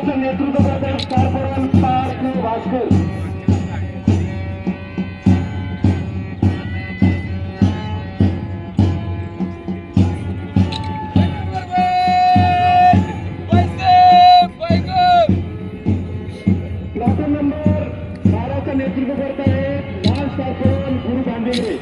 दलाचं नेतृत्व करतात स्टार परवान पार्थ भास्कर. प्लॉटून नंबर 12चं नेतृत्व करत आहेत लाल स्टार परवान गुरु गांधींद्रे.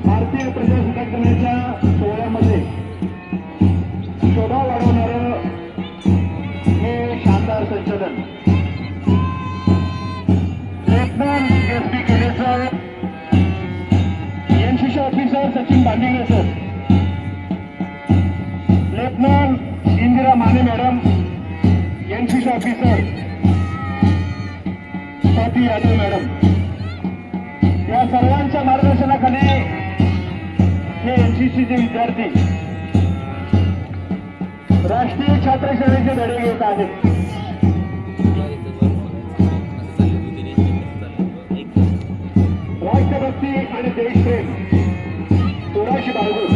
भारतीय प्रजासत्ताक दिनाच्या सोहळ्यामध्ये शोभा वाढवणारं हे शानदार संचलन lieutenant S P. Kele sir, NCC officer Sachin Bandige sir, lieutenant Indira Mane madam, NCC officer Swati Yadav madam, या सर्वांच्या मार्गदर्शनाखाली हे एनसीसीचे विद्यार्थी राष्ट्रीय छात्र सेवेचे धडे घेत आहेत. राष्ट्रभक्ती आणि देशप्रेम थोडाशी बाळगून